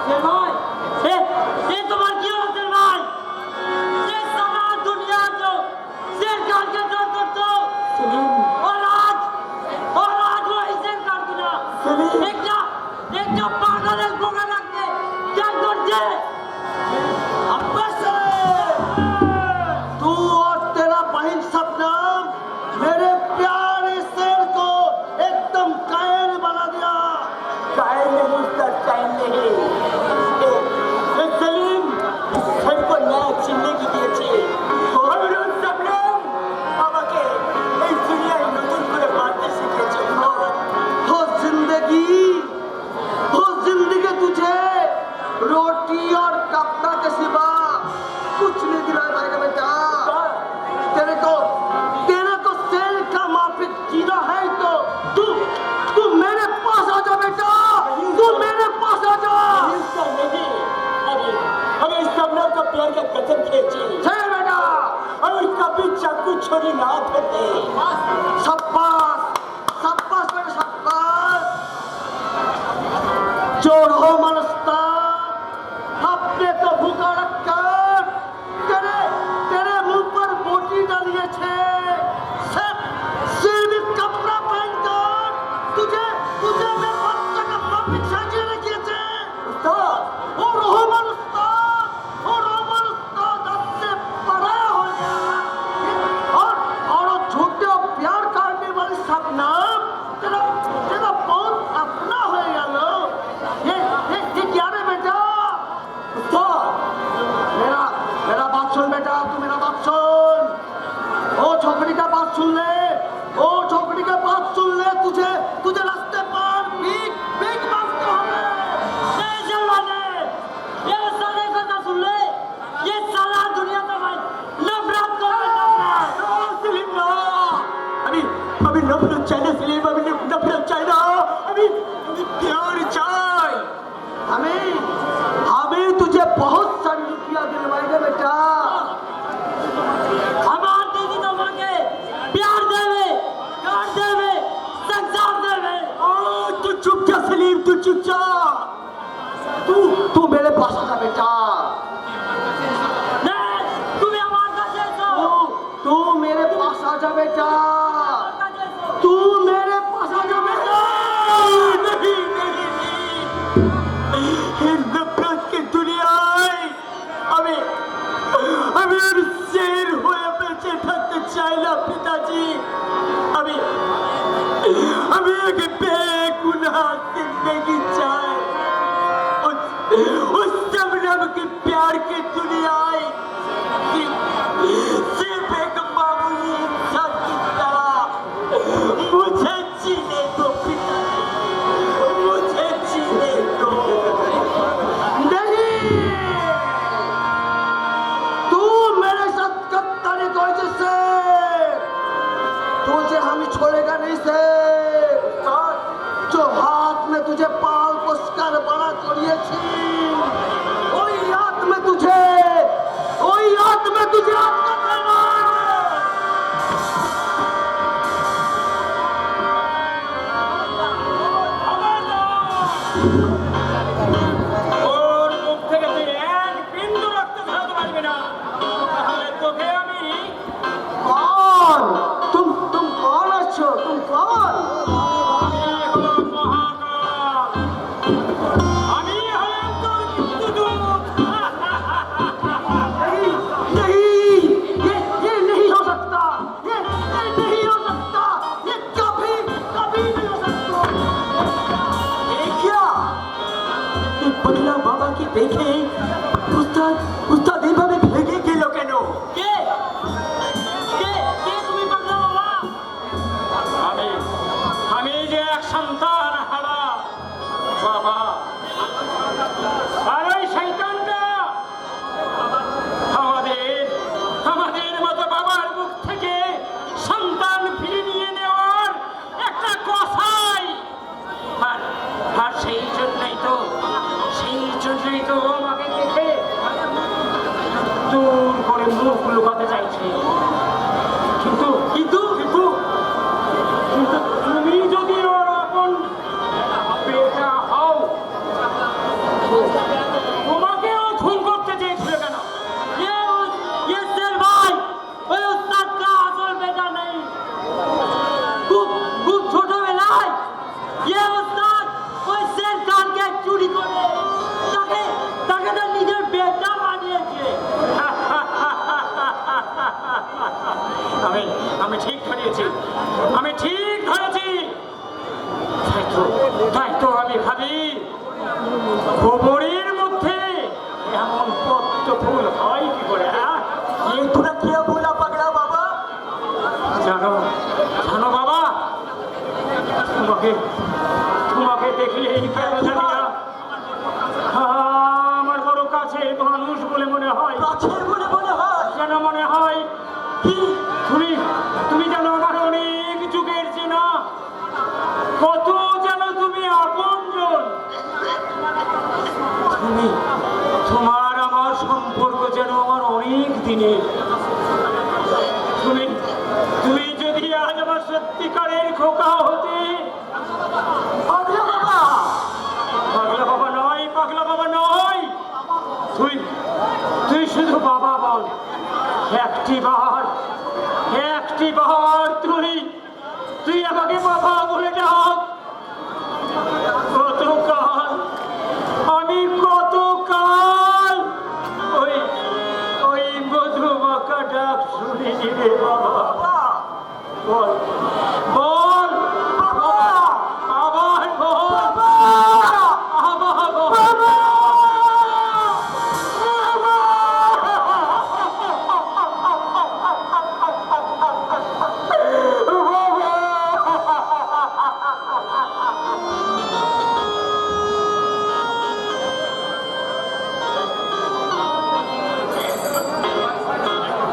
भाई ये तुम्हारी क्यों होते भाई ये सारा दुनिया जो शेर काट के जोड़ करते और आज वो शेर काट दिया एक जो पागल है गोगा लगते क्या करते अब्बास तू और तेरा बहन शबनम मेरे प्यारे शेर को एकदम कायल बना दिया। कायल नहीं उस्ताद, कायल नहीं। सलीम सबको नया जिंदगी দিয়েছে। অবিরোধ শবনম আমাকে এই দুনিয়ায় নতুন করে বাঁচতে শিখিয়েছে। वो जिंदगी तुझे रोटी और कपड़ा के सिवा कुछ नहीं दिलाया भाई बेटा। तेरे को शेर का माफिक जीना है तो तू मेरे पास आ जा बेटा, तू मेरे पास आ जा। अरे शबनम का प्यार का कसम खींची है बेटा और कभी चाकू छोरी ना होते। शाबाश शाबाश बेटा शाबाश। चोर हो मनस्ता अपने तो भूखा रखकर तेरे मुंह पर बोटी डालिए छे सिर्फ कपड़ा पहनकर तुझे मैं बच्चा का माफिक साजिए किए थे उस्ताद। और रोहमन उस्ताद आपसे बड़ा हो गया और झूठे और प्यार करने वाली शबनम तेरा बहुत अपना हो गया लो। ये क्या रे बेटा उस्ताद। मेरा बात सुन बेटा, तू मेरा बात सुन। ओ छोकरी का बात सुन ले, ओ छोकरी का बात सुन ले। तुझे रास्ते पर भीख मांगते होंगे। ये जलवाने ये सारे কথা सुन ले ये सारा दुनिया में भाई नफरत को सलीम ना अभी नफरत चाहिए सलीम, अभी नफरत चाहिए, अभी प्यार चाहिए। हमें तुझे बहुत सारी रुपया दिलवाएंगे बेटा। हमार दीदी तो मांगे प्यार देवे कार देवे संसार देवे। तू चुप जा सलीम, तू चुप जा। तू मेरे पास आ जा बेटा। नहीं तुम्हें हमार का जैसो तू मेरे पास आ जा बेटा। तू मेरे पास आ जा बेटा। नहीं नफरत की दुनिया अभी शेर हुए बेचे थकते चाहिए पिताजी। अभी एक बेगुनाह जिंदगी चाहे उस शबनम के प्यार की दुनिया सिर्फ एक मामूली इंसान की तरह मुझे जीने दो पिताजी, मुझे जीने दो। नहीं तू मेरे साथ गद्दारी कर जैसे तुझे हम छोड़ेगा नहीं से। जो हाथ में तुझे पाल पोसकर बड़ा करिए छी वही याद में तुझे आज का देना। ওর মুখ থেকে তুই এক বিন্দু রক্ত ঝরাতে পারবি না তাহলে তোকে আমি कौन तुम कौन अच्छो तुम कौन। হলো মহাকাল আমি হলাম তোর মৃত্যুদূত। नहीं ये नहीं हो सकता, ये नहीं हो सकता, ये कभी नहीं हो सकता। देखिया এই বদলা বাবাকে দেখে উস্তাদ এইভাবে ভেঙে গেল কেন? কে তুমি পাগলা বাবা? আমি যে এক সন্তান হারা বাবা আর ওই শয়তানটা আমাদের মতো বাবার মুখ থেকে সন্তান ফিরে নিয়ে নেওয়ার একটা কসাই। আর সেই জন্যই তো আমাকে দেখে দূর করে মুখ লুকাতে চাইছে। কিন্তু তুমি যদি ওর আপন বেটা হও দিয়েছি, আমি ঠিক ধরেছি। তাই তো আমি ভাবি গোবরের মধ্যে এমন পদ্ম ফুল হয় কি করে? হ্যাঁ, ये तूने क्या बोला पगला बाबा? জানো জানো বাবা, তোমাকে তোমাকে দেখলে এই কেন জানি না আমার বড় কাছে মানুষ বলে মনে হয়, কাছের বলে মনে হয়। যেন মনে হয় কি? তুমি তুমি যেন আমার অনেক যুগের চেনা, কত যেন তুমি আপনজন। তুমি তোমার আমার সম্পর্ক যেন আমার অনেক দিনের। তুমি তুমি যদি আজ আমার সত্যিকারের খোকা হতে। पगला बाबा, পাগলা বাবা নয়, পাগলা বাবা নয়, তুই তুই শুধু বাবা বল। একটি বার তুই তুই আমাকে বাবা বলে ডাক। কতকাল আমি কতকাল ওই ওই মধুমাখা ডাক শুনিনি রে বাবা। বল বল বাবা, আবার বল আবার বল।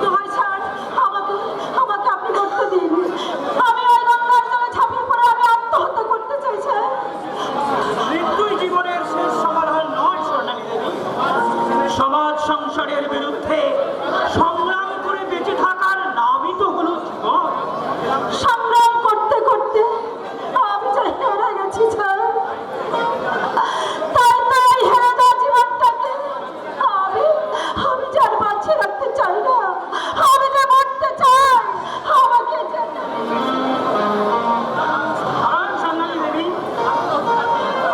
দোহাই স্যার, আমাকে আমাকে আপনি করতে দিন। আমি ওই গঙ্গার জলে ঝাঁপিয়ে পড়ে আমি আত্মহত্যা করতে চাইছি। মৃত্যুই জীবনের শেষ সমাধান নয় স্বর্ণালী দেবী। সমাজ সংসারের বিরুদ্ধে সংগ্রাম করে বেঁচে থাকার নামই তো হলো জীবন। সংগ্রাম করতে করতে আমি যে হেরে গেছি স্যার। তাই তো এই হেরে যাওয়া জীবনটাকে আমি আমি যে আর বাঁচিয়ে রাখতে চাই না। আমি যে মরতে চাই। আমাকে যেতে দিন। আর স্বর্ণালী দেবী,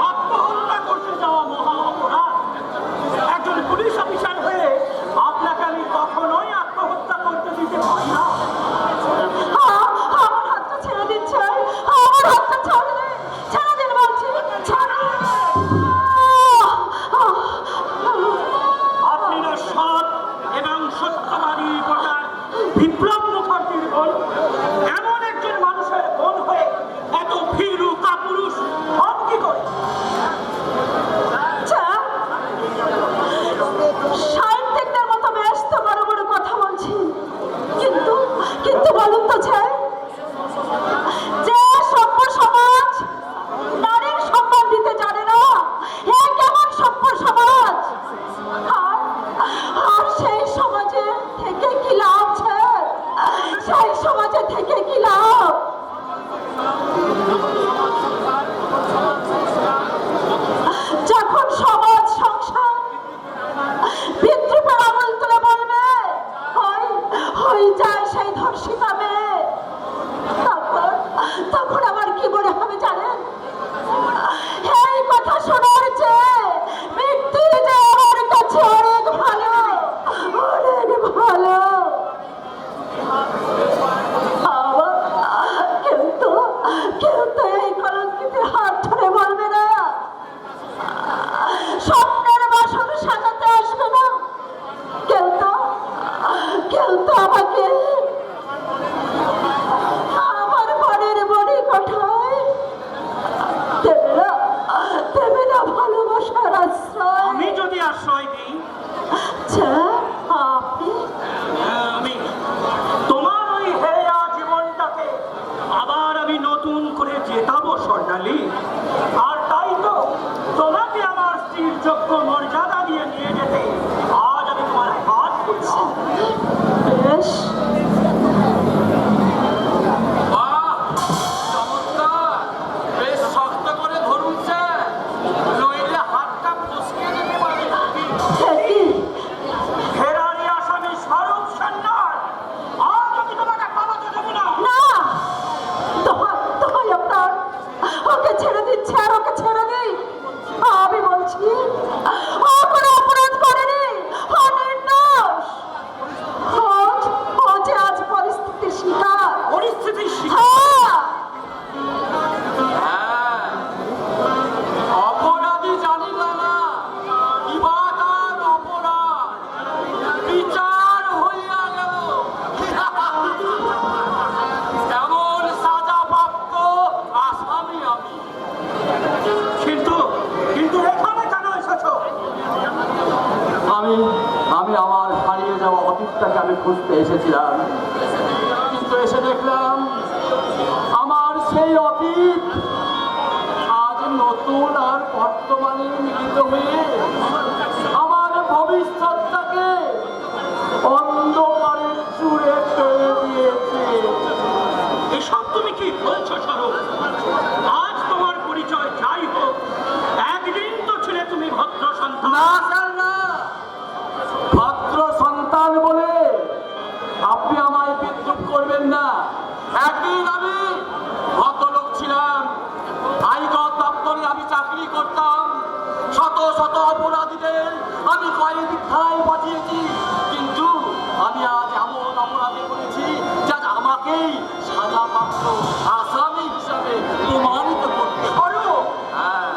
আত্মহত্যা করতে যাওয়া মহা অপরাধ। একজন পুলিশ অফিসার হয়ে আপনাকে আমি কখনোই আত্মহত্যা করতে দিতে পারি না। আমার হাতটা ছেড়ে দিচ্ছে। আমার হাতটা ছেড়ে দিন। ছেড়ে দিন বলছি। ছেড়ে দিন। আপনি না সৎ এবং সত্যবাদী প্রকার বিপ্লব মুখার্জির বোন। এমন একজন মানুষের বোন হয়ে এত ভীরু কাপুরুষ হন কি করে? আচ্ছা, সাহিত্যিকদের মতো বেশ তো বড় বড় কথা বলছি, কিন্তু কিন্তু বলুন তো স্যার, যে সভ্য সমাজ নারীর সম্মান দিতে জানে না, এ কেমন সভ্য সমাজ? আর আর সেই সমাজে থেকে কি লাভ স্যার? সেই সমাজে থেকে কি লাভ? যখন সমাজ সংসার বিদ্রুপের আমল তুলে বলবে হই যায় সেই ধর্ষিতা মেয়ে, তখন তখন আমার কি মনে হবে জানেন? এই কথা শোনার চেয়ে মৃত্যু যে আমার কাছে অনেক ভালো, অনেক ভালো। কেউ তো এই কলঙ্কিতের হাত ধরে বলবে না, স্বপ্নের বাসন সাজাতে আসবে না। কেউ তো আমাকে আমার ঘরের বড়ি কোঠায় দেবে না ভালোবাসার আশ্রয়। আমি যদি আশ্রয় দিই, আচ্ছা, আপনি আমি তোমার ওই হেয়া জীবনটাকে আবার আমি নতুন করে জেতাবো স্বর্ণালী। আর তাই তো তোমাকে আমার স্ত্রীর যোগ্য মর্যাদা দিয়ে নিয়ে যেতে আজ আমি তোমার হাত ধরছি। বেশ, চমৎকার, বেশ শক্ত করে ধরুন স্যার, নইলে হাতটা ফসকে যেতে পারে। কি ফেরারি আসামি স্বরূপ সন্ন্যাস, আজ আমি তোমাকে পালাতে দেবো না। না, দোহাই আপনার, ওকে ছেড়ে দিচ্ছে আর ওকে ছেড়ে দিই। আমি বলছি ও কোনো অপরাধ করে অতীতটাকে আমি খুঁজতে এসেছিলাম, কিন্তু এসে দেখলাম আমার সেই অতীত আজ নতুন আর বর্তমানে মিলিত হয়ে আমার ভবিষ্যৎটাকে অন্ধকারের চূড়ে ফেলে দিয়েছে। এসব তুমি কি বলছো স্বরূপ? আজ তোমার পরিচয় যাই হোক, একদিন তো ছিলে তুমি ভদ্র সন্তান। না স্যার না, ভদ্র সন্তান বলে আপনি আমায় বিদ্রুপ করবেন না। একদিন আমি ভদ্রলোক ছিলাম, আয়কর দপ্তরে আমি চাকরি করতাম, শত শত অপরাধীদের আমি কয়েক ধারায় বাঁচিয়েছি, কিন্তু আমি আজ এমন অপরাধী করেছি যা আমাকেই সাজাপ্রাপ্ত আসামি হিসাবে প্রমাণিত করতে পারো। হ্যাঁ,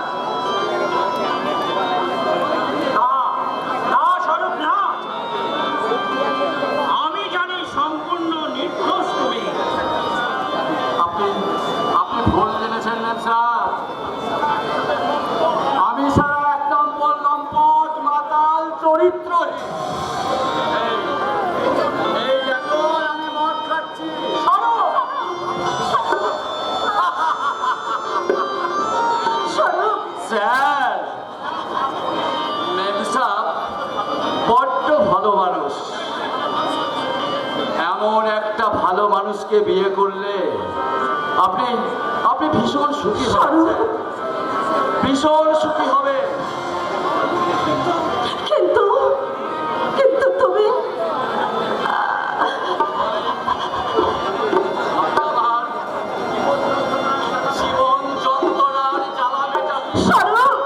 না স্বরূপ না, আমি জানি সম্পূর্ণ নির্দোষ তুমি। আপনি আপনি ভুল জেনেছেন স্যার। আমি সারা এক নম্বর লম্পট মাতাল চরিত্রহীন। এই এখন আমি মদ খাচ্ছি। স্যার, মেমসাব বড্ড ভালো মানুষ। এমন একটা ভালো মানুষকে বিয়ে করলে আপনি আপনি ভীষণ সুখী হবেন, ভীষণ সুখী হবে। কিন্তু কিন্তু তুমি আমার জীবন যন্ত্রণার জ্বালা মেটাতে স্বরূপ,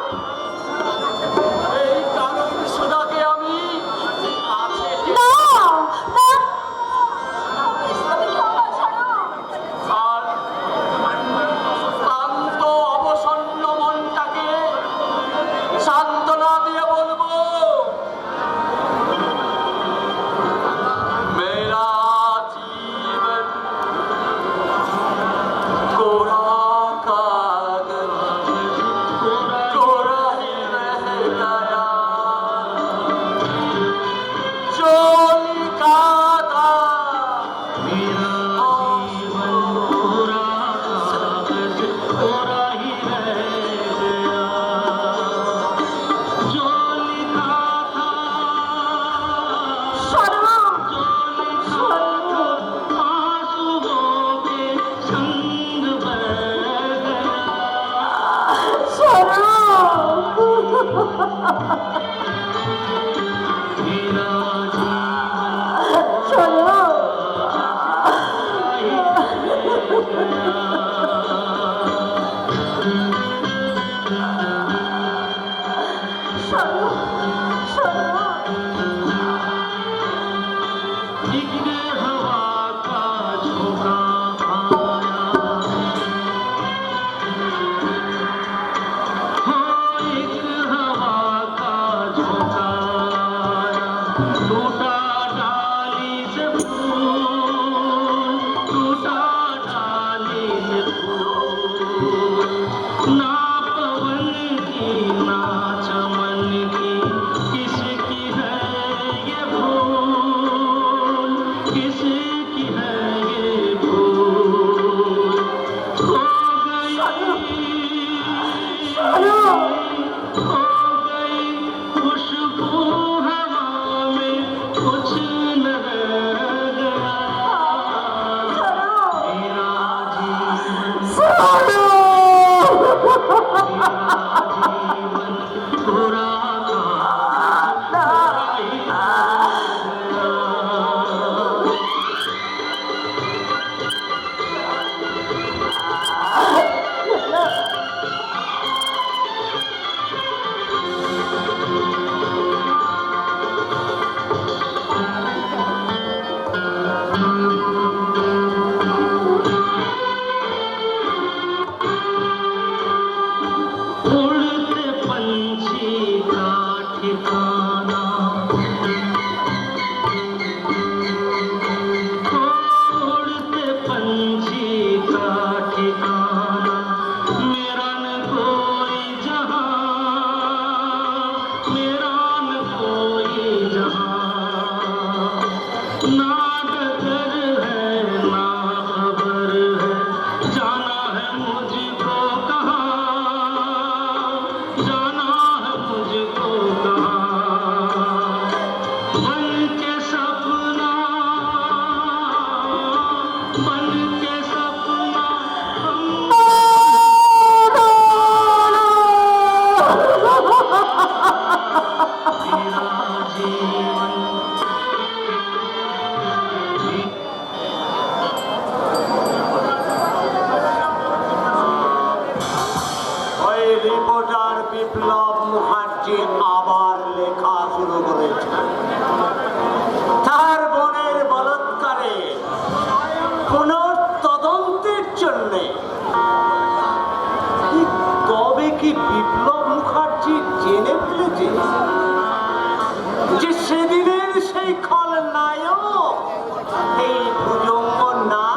এই কারণ সুদাকে আমি কাছে না না, আর শান্ত অবসন্ন মনটাকে সান্ত্বনা দিয়ে বলবো, মেরা জীবন কোরা কাগজ कोरा ही रह गया जो लिखा था मेरा जीवन कोरा कागज कोरा ही रह गया जो लिखा था স্বরূপ, आंसुओं के संग बह गया স্বরূপ, मेरा স্বরূপ, স্বরূপ, স্বরূপ, एक हवा का झोंका आया, हाँ एक हवा का झोंका आया, टूटा डाली से फूल, टूटा डाली से फूल, ना पवन की ना चमन की किसकी है ये भूल, किसकी है ये भूल, खो गई खो गई खुशबू हवा में कुछ न रह गया मेरा जीवन पूरा उड़ते पंछी का ठिकाना, उड़ते पंछी का ठिकाना, मेरा न कोई जहां, मेरा न कोई जहां, আবার লেখা শুরু করেছে। তার বোনের বলৎকারে পুনঃতদন্তের জন্যে তবে কি বিপ্লব মুখার্জি জেনে ফেলেছে যে সেদিনের সেই খলনায়ক এই ভুজঙ্গ না?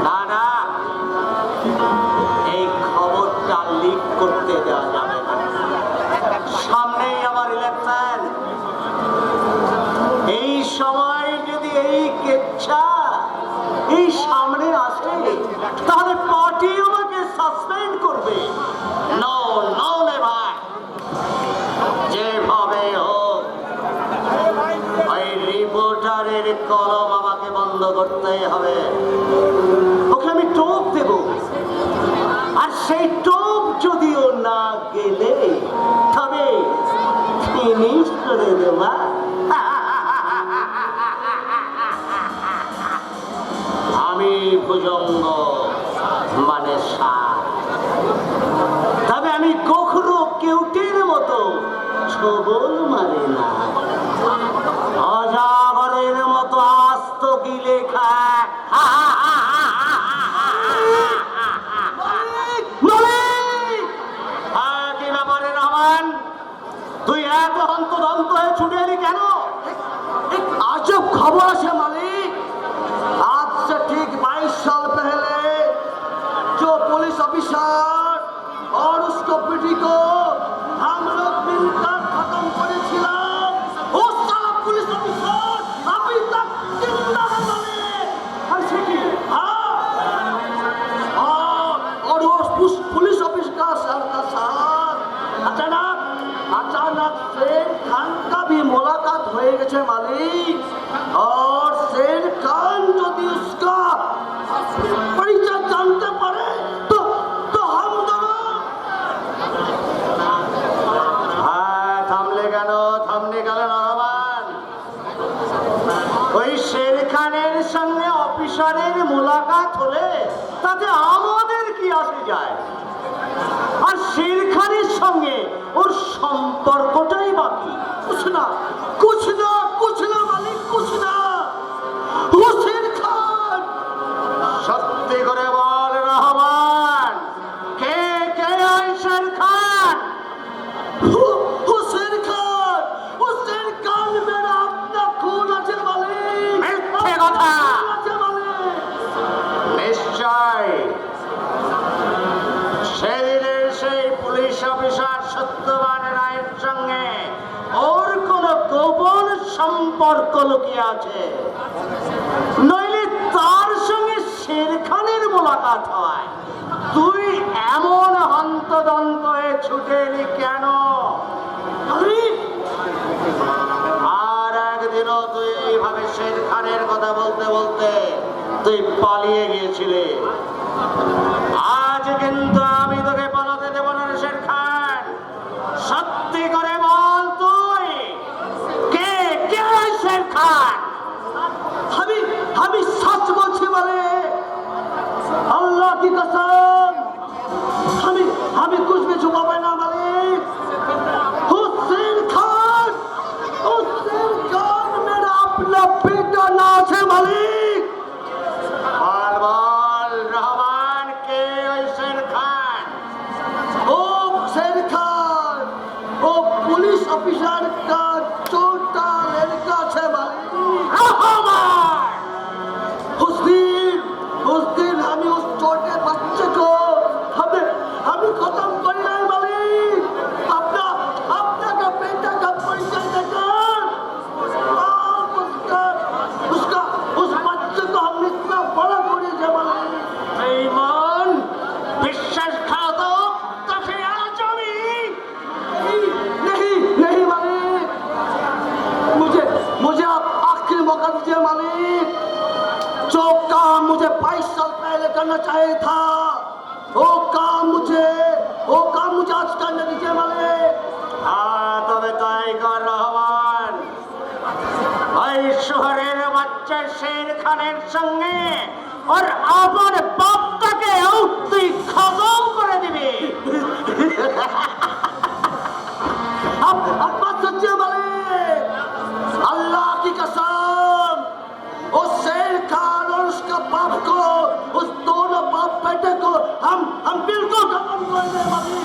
না না, এই খবরটা লিক করতে দেওয়া যাবে না। সামনেই আমার ইলেকশন, এই সময় যদি এই কেচ্ছা এই সামনে আসে তাহলে পার্টি আমাকে সাসপেন্ড করবে। নো নো নেভার, যেভাবে হোক ওই রিপোর্টারের কলম আমাকে বন্ধ করতেই হবে। ওকে আমি টোপ দেব, আর সেই টোপ যদিও না গেলে তবে ফিনিশ করে দেবা। আমি ভুজঙ্গ মানে সাপ, তবে আমি কখনো কেউটের মতো ছবল মারি না, অজাগরের মতো আস্ত গিলে খায়। কি ব্যাপারে রহমান, তুই এত হন্তদন্ত হয়ে ছুটে এলি কেন? एक आजब खबर है मालिक। आज से ठीक 22 साल पहले जो पुलिस ऑफिसर और उसको पीटी को हम लोग मिलकर खत्म करेছিলাম, वो साला पुलिस ऑफिसर अभी तक जिंदा है मालिक। हाँ, और वो पुलिस ऑफिस का सर का साथ अचानक शेर खान का भी मुलाकात हो गए मालिक। और शेर खान यदि उसका परिचय जानते पारे तो हम दोनों। হ্যাঁ, থামলে কেন? থামলে গেল রহমান। ওই শের খানের সঙ্গে অফিসারের মুলাকাত হলে তাতে আমাদের কি আসে যায়? আর শের খানের সঙ্গে ওর সম্পর্কটাই বাকি। कुछ ना मालिक, कुछ ना। वो शेर खान সত্যি করে বল রহমান, কে কে ওই শের খান? वो शेर खान मेरा अपना खून আছে मालिक। মিথ্যে কথা। আছে मालिक। নিশ্চয় সেদিনের সেই পুলিশ অফিসার সত্যবান রায়ের সঙ্গে ওর কোন গোপন সম্পর্ক লুকিয়ে আছে, নইলে তার সঙ্গে শের খানের মোলাকাত হয়। তুই এমন হন্তদন্ত হয়ে ছুটে এলি কেন? আর একদিনও তুই এইভাবে শের খানের কথা বলতে বলতে তুই পালিয়ে গিয়েছিলি। আজ কিন্তু আমি তোকে পালাতে দেব না রে শের খান। সত্যি করে বল, তুই কে কে ওই শের খান? আমি सच বলছি मालिक, अल्लाह की कसम। আমি कुछ भी छुपावे ना मालिक। हुसैन खान मेरा अपना बेटा ना আছে मालिक। বল বল রহমান, কে ওই শের খান? ओ शेर खान वो पुलिस ऑफिसर का छोटा लड़का है मालिक। রহমান! उस दिन हमें उस छोटे बच्चे को हमें खत्म कर रहे मालिक। अपना का बेटा का परिचय देकर उस बच्चे को हमने इतना बड़ा कर दिया मालिक। বেঈমান, বিশ্বাসঘাতক, কাফের জমি। नहीं मालिक, मुझे आप आखिरी मौका दीजिए मालिक। जो काम मुझे 22 साल पहले करना चाहिए था वो काम मुझे आज करने दीजिए मालिक। তবে তাই কর রহমান। ওই শহরের বাচ্চা শের খানের সঙ্গে ওর আপন বাপটাকে তুই খতম করে দিবি। अब्बास सच्चे वाले अल्लाह की कसम उस शेर खान और उसका बाप को उस दोनों बाप बेटे को हम बिल्कुल खत्म कर दे वाले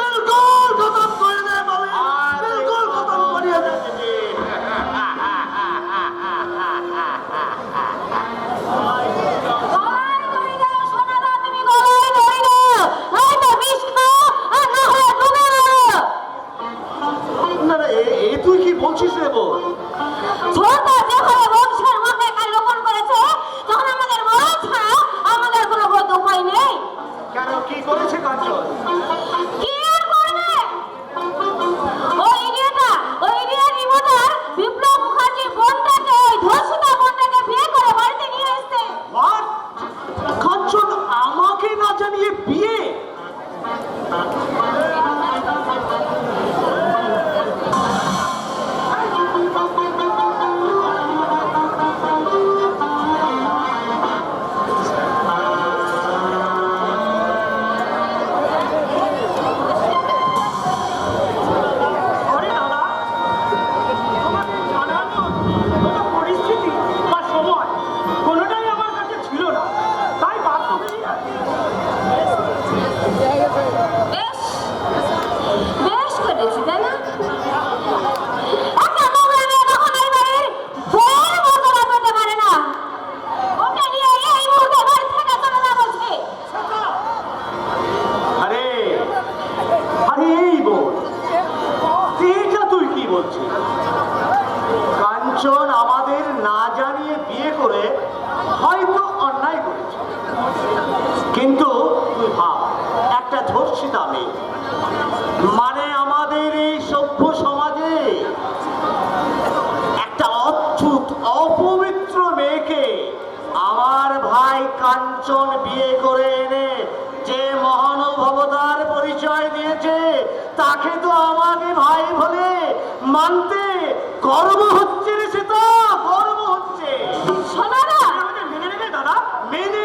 बिल्कुल खत्म कर दे वाले बिल्कुल खत्म करिए दे গলায় ধরে দাও সোনাদা, তুমি গলায় ধরে দাও, নয়তো বিষ খাও আর না হলে ডুবে মরো। না না এ তুই কি বলছিস রে বোন? ছোট যেভাবে বংশের অহংকার লোপন করেছে, তখন আমাদের মরণ ছাড়া আমাদের কোনো বোধ উপায় নেই। কেন কি করেছে কাঞ্চন? কি আর করবে? ওই ইডিয়েট রিমোটার বিপ্লব মুখার্জি বোনটাকে, ওই ধর্ষিতা বোনটাকে বিয়ে করে বাড়িতে নিয়ে এসেছে। What? কাঞ্চন আমাকে না জানিয়ে বিয়ে? আরে দাদা, তোমাকে জানানো কোনো পরিস্থিতি বা সময় কোনোটাই আমার কাছে ছিল না, তাই বাধ্য হয়েই আছি। বেশ করেছি, তাই না? একটা নোংরা মেয়ে কখনোই বাড়ির বউয়ের মর্যাদা পেতে পারে না। ওকে নিয়ে এই মুহূর্তে বাড়ি থেকে চলে যা বলছি। আরে আরে এই বোন, এটা তুই কি বলছিস? কাঞ্চন আমাদের না জানিয়ে বিয়ে করে হয়তো অন্যায় করেছে, কিন্তু তুই ভাব একটা ধর্ষিতা মেয়ে, মানে আমাদের এই সভ্য সমাজে একটা অচ্ছুত অপবিত্র মেয়েকে আমার ভাই কাঞ্চন বিয়ে করে এনে যে মহানুভবতার পরিচয় দিয়েছে, তাকে তো আমাকে ভাই বলে মানতে গর্ব হচ্ছে রে, সেটা গর্ব হচ্ছে। সোনাদা, আমাদের মেনে নেবে দাদা? মেনে